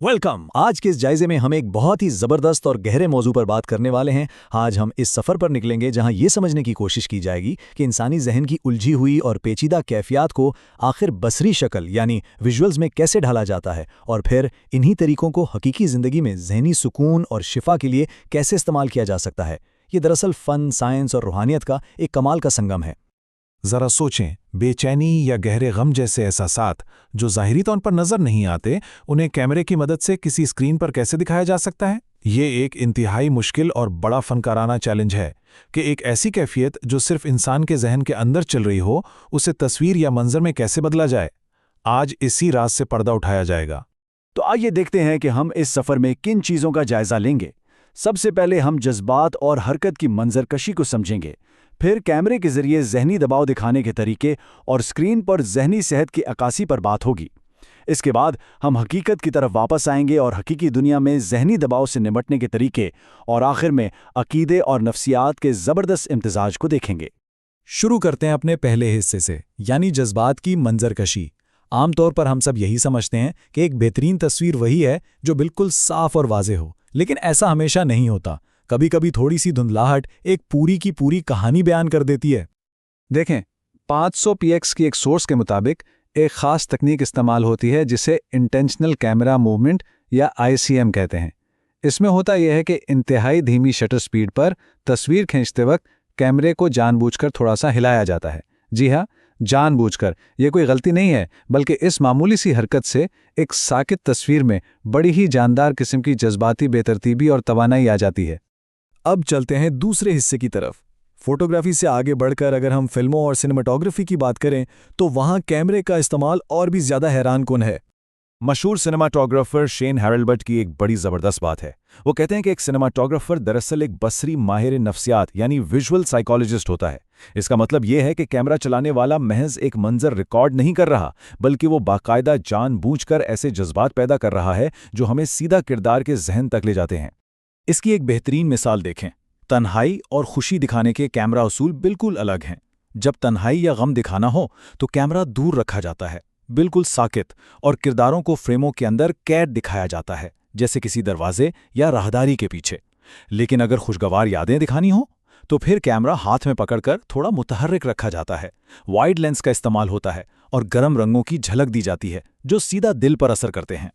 Welcome. आज के इस जायजे में हम एक बहुत ही ज़बरदस्त और गहरे मौजू पर बात करने वाले हैं। आज हम इस सफ़र पर निकलेंगे जहां ये समझने की कोशिश की जाएगी कि इंसानी जहन की उलझी हुई और पेचीदा कैफियत को आखिर बसरी शक्ल यानी विजुअल्स में कैसे ढाला जाता है, और फिर इन्हीं तरीकों को हकीकी ज़िंदगी में जहनी सुकून और शिफा के लिए कैसे इस्तेमाल किया जा सकता है। ये दरअसल फ़न, साइंस और रूहानियत का एक कमाल का संगम है। ज़रा सोचें, बेचैनी या गहरे गम जैसे एहसासात जो ज़ाहिरी तौर पर नज़र नहीं आते, उन्हें कैमरे की मदद से किसी स्क्रीन पर कैसे दिखाया जा सकता है। ये एक इंतहाई मुश्किल और बड़ा फनकाराना चैलेंज है कि एक ऐसी कैफियत जो सिर्फ इंसान के जहन के अंदर चल रही हो, उसे तस्वीर या मंजर में कैसे बदला जाए। आज इसी राज से पर्दा उठाया जाएगा। तो आइए देखते हैं कि हम इस सफ़र में किन चीज़ों का जायज़ा लेंगे। सबसे पहले हम जज्बात और हरकत की मंजरकशी को समझेंगे, फिर कैमरे के जरिए जहनी दबाव दिखाने के तरीके और स्क्रीन पर जहनी सेहत की अक्कासी पर बात होगी। इसके बाद हम हकीकत की तरफ वापस आएंगे और हकीकी दुनिया में जहनी दबाव से निपटने के तरीके, और आखिर में अकीदे और नफ्सियात के ज़बरदस्त इम्तिजाज को देखेंगे। शुरू करते हैं अपने पहले हिस्से से, यानी जज्बात की मंजरकशी। आमतौर पर हम सब यही समझते हैं कि एक बेहतरीन तस्वीर वही है जो बिल्कुल साफ और वाज़ेह हो, लेकिन ऐसा हमेशा नहीं होता। कभी कभी थोड़ी सी धुंधलाहट एक पूरी की पूरी कहानी बयान कर देती है। देखें, 500 px की एक सोर्स के मुताबिक एक ख़ास तकनीक इस्तेमाल होती है जिसे इंटेंशनल कैमरा मूवमेंट या ICM कहते हैं। इसमें होता यह है कि इंतहाई धीमी शटर स्पीड पर तस्वीर खींचते वक्त कैमरे को जानबूझकर थोड़ा सा हिलाया जाता है। जी हाँ, जानबूझकर। यह कोई गलती नहीं है, बल्कि इस मामूली सी हरकत से एक साकित तस्वीर में बड़ी ही जानदार किस्म की जज्बाती बेतरतीबी और तवानाई आ जाती है। अब चलते हैं दूसरे हिस्से की तरफ। फोटोग्राफी से आगे बढ़कर अगर हम फिल्मों और सिनेमाटोग्राफी की बात करें तो वहां कैमरे का इस्तेमाल और भी ज्यादा हैरानकुन है। मशहूर सिनेमाटोग्राफर शेन हैरल्बर्ट की एक बड़ी ज़बरदस्त बात है। वो कहते हैं कि एक सिनेमाटोग्राफर दरअसल एक बसरी माहिर नफ्सियात यानी विजुअल साइकोलॉजिस्ट होता है। इसका मतलब ये है कि कैमरा चलाने वाला महज एक मंजर रिकॉर्ड नहीं कर रहा, बल्कि वो बाकायदा जानबूझकर ऐसे जज्बात पैदा कर रहा है जो हमें सीधा किरदार के जहन तक ले जाते हैं। इसकी एक बेहतरीन मिसाल देखें। तन्हाई और खुशी दिखाने के कैमरा उसूल बिल्कुल अलग हैं। जब तन्हाई या गम दिखाना हो तो कैमरा दूर रखा जाता है, बिल्कुल साकित, और किरदारों को फ्रेमों के अंदर कैद दिखाया जाता है, जैसे किसी दरवाजे या राहदारी के पीछे। लेकिन अगर खुशगवार यादें दिखानी हो तो फिर कैमरा हाथ में पकड़कर थोड़ा मुतहर्रिक रखा जाता है। वाइड लेंस का इस्तेमाल होता है और गर्म रंगों की झलक दी जाती है जो सीधा दिल पर असर करते हैं।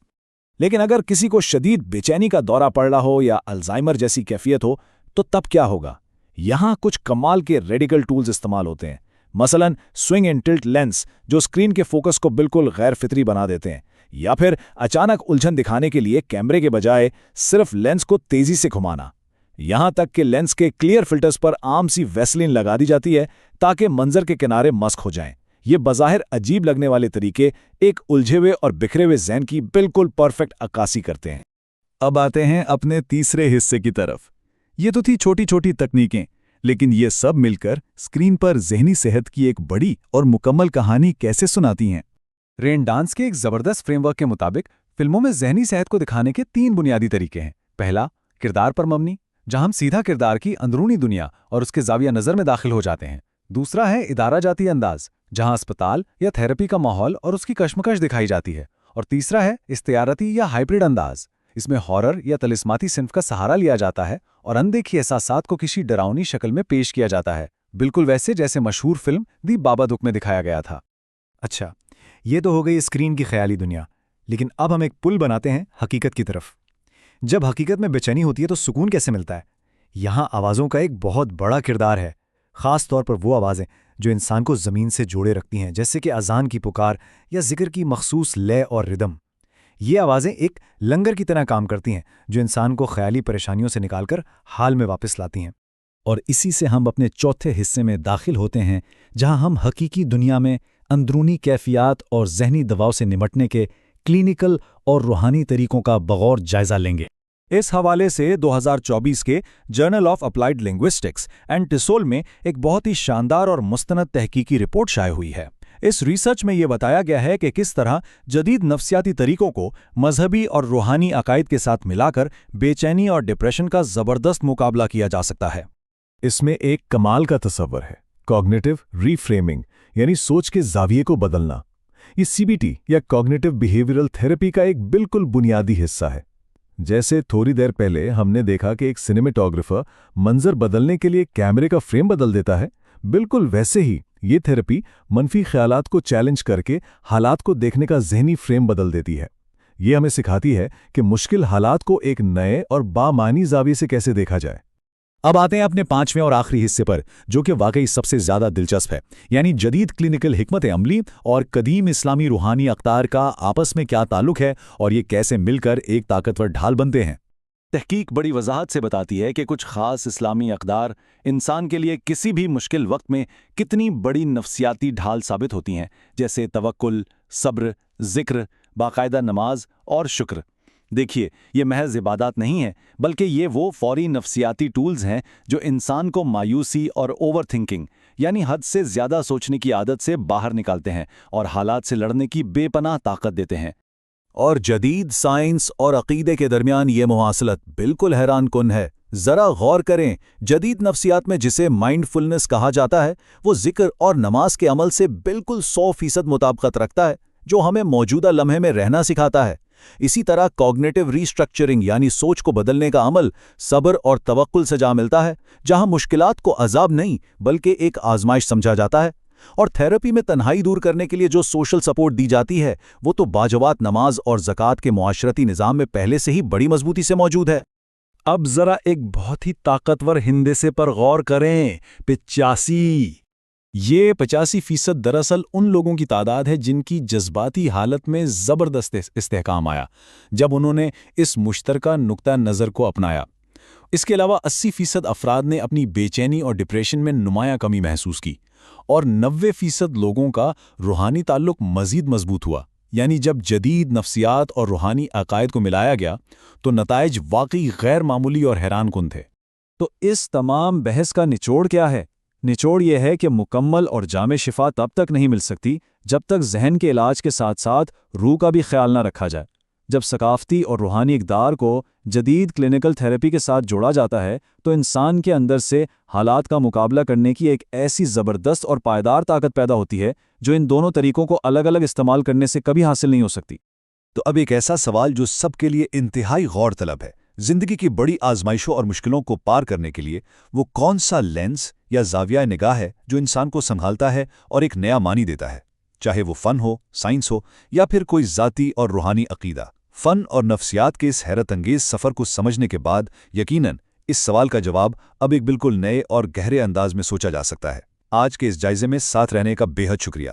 लेकिन अगर किसी को शदीद बेचैनी का दौरा पड़ रहा हो या अल्जाइमर जैसी कैफियत हो तो तब क्या होगा? यहाँ कुछ कमाल के रेडिकल टूल्स इस्तेमाल होते हैं। मसलन स्विंग एंड टिल्ट लेंस जो स्क्रीन के फोकस को बिल्कुल गैर फितरी बना देते हैं, या फिर अचानक उलझन दिखाने के लिए कैमरे के बजाय सिर्फ लेंस को तेजी से घुमाना। यहाँ तक कि लेंस के क्लियर फिल्टर्स पर आम सी वैसलीन लगा दी जाती है ताकि मंजर के किनारे मस्क हो जाएं। ये बज़ाहिर अजीब लगने वाले तरीके एक उलझे हुए और बिखरे हुए ज़हन की बिल्कुल परफेक्ट अक्कासी करते हैं। अब आते हैं अपने तीसरे हिस्से की तरफ। ये तो थी छोटी छोटी तकनीकें, लेकिन ये सब मिलकर स्क्रीन पर जहनी सेहत की एक बड़ी और मुकम्मल कहानी कैसे सुनाती हैं। रेन डांस के एक ज़बरदस्त फ्रेमवर्क के मुताबिक फिल्मों में जहनी सेहत को दिखाने के 3 बुनियादी तरीके हैं। पहला, किरदार पर मबनी, जहां हम सीधा किरदार की अंदरूनी दुनिया और उसके ज़ाविया नज़र में दाखिल हो जाते हैं। दूसरा है इदारा जाती अंदाज, जहां अस्पताल या थेरेपी का माहौल और उसकी कशमकश दिखाई जाती है। और तीसरा है इख्तियारती या हाइब्रिड अंदाज, इसमें हॉरर या तलिस्माती सिन्फ का सहारा लिया जाता है और अनदेखी एहसासात को किसी डरावनी शक्ल में पेश किया जाता है, बिल्कुल वैसे जैसे मशहूर फिल्म दी बाबादुक में दिखाया गया था। अच्छा, ये तो हो गई स्क्रीन की ख्याली दुनिया, लेकिन अब हम एक पुल बनाते हैं हकीकत की तरफ। जब हकीकत में बेचैनी होती है तो सुकून कैसे मिलता है? यहाँ आवाज़ों का एक बहुत बड़ा किरदार है, ख़ास तौर पर वो आवाज़ें जो इंसान को ज़मीन से जोड़े रखती हैं, जैसे कि अज़ान की पुकार या जिक्र की मखसूस लय और रिदम। ये आवाज़ें एक लंगर की तरह काम करती हैं जो इंसान को ख़याली परेशानियों से निकालकर हाल में वापस लाती हैं। और इसी से हम अपने चौथे हिस्से में दाखिल होते हैं, जहां हम हकीकी दुनिया में अंदरूनी कैफियत और जहनी दबाव से निपटने के क्लिनिकल और रूहानी तरीकों का बगौर जायज़ा लेंगे। इस हवाले से 2024 के journal of applied linguistics and TESOL में एक बहुत ही शानदार और मुस्तनद तहकीकी रिपोर्ट शाये हुई है। इस रिसर्च में ये बताया गया है कि किस तरह जदीद नफ्सियाती तरीकों को मजहबी और रूहानी अकायद के साथ मिलाकर बेचैनी और डिप्रेशन का ज़बरदस्त मुकाबला किया जा सकता है। इसमें एक कमाल का तस्वर है, कॉग्निटिव रीफ्रेमिंग, यानी सोच के ज़ाविये को बदलना। یہ CBT یا کognitive behavioral therapy کا ایک بالکل بنیادی حصہ ہے۔ جیسے تھوڑی دیر پہلے ہم نے دیکھا کہ ایک سنیمیٹوگرافر منظر بدلنے کے لیے کیمرے کا فریم بدل دیتا ہے، بالکل ویسے ہی یہ تھیراپی منفی خیالات کو چیلنج کر کے حالات کو دیکھنے کا ذہنی فریم بدل دیتی ہے۔ یہ ہمیں سکھاتی ہے کہ مشکل حالات کو ایک نئے اور بامعنی زاویے سے کیسے دیکھا جائے۔ اب آتے ہیں اپنے 5ویں اور آخری حصے پر، جو کہ واقعی سب سے زیادہ دلچسپ ہے، یعنی جدید کلینکل حکمت عملی اور قدیم اسلامی روحانی اقدار کا آپس میں کیا تعلق ہے اور یہ کیسے مل کر ایک طاقتور ڈھال بنتے ہیں۔ تحقیق بڑی وضاحت سے بتاتی ہے کہ کچھ خاص اسلامی اقدار انسان کے لیے کسی بھی مشکل وقت میں کتنی بڑی نفسیاتی ڈھال ثابت ہوتی ہیں، جیسے توکل، صبر، ذکر، باقاعدہ نماز اور شکر۔ دیکھیے، یہ محض عبادات نہیں ہے، بلکہ یہ وہ فوری نفسیاتی ٹولز ہیں جو انسان کو مایوسی اور اوور تھنکنگ یعنی حد سے زیادہ سوچنے کی عادت سے باہر نکالتے ہیں اور حالات سے لڑنے کی بے پناہ طاقت دیتے ہیں۔ اور جدید سائنس اور عقیدے کے درمیان یہ مواصلت بالکل حیران کن ہے۔ ذرا غور کریں، جدید نفسیات میں جسے مائنڈ فلنس کہا جاتا ہے، وہ ذکر اور نماز کے عمل سے بالکل 100% مطابقت رکھتا ہے، جو ہمیں موجودہ لمحے میں رہنا سکھاتا ہے۔ اسی طرح کوگنیٹو ری اسٹرکچرنگ یعنی سوچ کو بدلنے کا عمل صبر اور توکل سے جا ملتا ہے، جہاں مشکلات کو عذاب نہیں بلکہ ایک آزمائش سمجھا جاتا ہے۔ اور تھیراپی میں تنہائی دور کرنے کے لیے جو سوشل سپورٹ دی جاتی ہے، وہ تو باجوات نماز اور زکوٰۃ کے معاشرتی نظام میں پہلے سے ہی بڑی مضبوطی سے موجود ہے۔ اب ذرا ایک بہت ہی طاقتور ہندسے پر غور کریں، 85۔ یہ 85% دراصل ان لوگوں کی تعداد ہے جن کی جذباتی حالت میں زبردست استحکام آیا جب انہوں نے اس مشترکہ نقطہ نظر کو اپنایا۔ اس کے علاوہ 80% افراد نے اپنی بے چینی اور ڈپریشن میں نمایاں کمی محسوس کی، اور 90% لوگوں کا روحانی تعلق مزید مضبوط ہوا۔ یعنی جب جدید نفسیات اور روحانی عقائد کو ملایا گیا تو نتائج واقعی غیر معمولی اور حیران کن تھے۔ تو اس تمام بحث کا نچوڑ کیا ہے؟ نچوڑ یہ ہے کہ مکمل اور جامع شفا تب تک نہیں مل سکتی جب تک ذہن کے علاج کے ساتھ ساتھ روح کا بھی خیال نہ رکھا جائے۔ جب ثقافتی اور روحانی اقدار کو جدید کلینکل تھیراپی کے ساتھ جوڑا جاتا ہے تو انسان کے اندر سے حالات کا مقابلہ کرنے کی ایک ایسی زبردست اور پائیدار طاقت پیدا ہوتی ہے جو ان دونوں طریقوں کو الگ الگ استعمال کرنے سے کبھی حاصل نہیں ہو سکتی۔ تو اب ایک ایسا سوال جو سب کے لیے انتہائی غور طلب ہے، زندگی کی بڑی آزمائشوں اور مشکلوں کو پار کرنے کے لیے وہ کون سا لینس یا زاویہ نگاہ ہے جو انسان کو سنبھالتا ہے اور ایک نیا معنی دیتا ہے، چاہے وہ فن ہو، سائنس ہو یا پھر کوئی ذاتی اور روحانی عقیدہ۔ فن اور نفسیات کے اس حیرت انگیز سفر کو سمجھنے کے بعد یقیناً اس سوال کا جواب اب ایک بالکل نئے اور گہرے انداز میں سوچا جا سکتا ہے۔ آج کے اس جائزے میں ساتھ رہنے کا بے حد شکریہ۔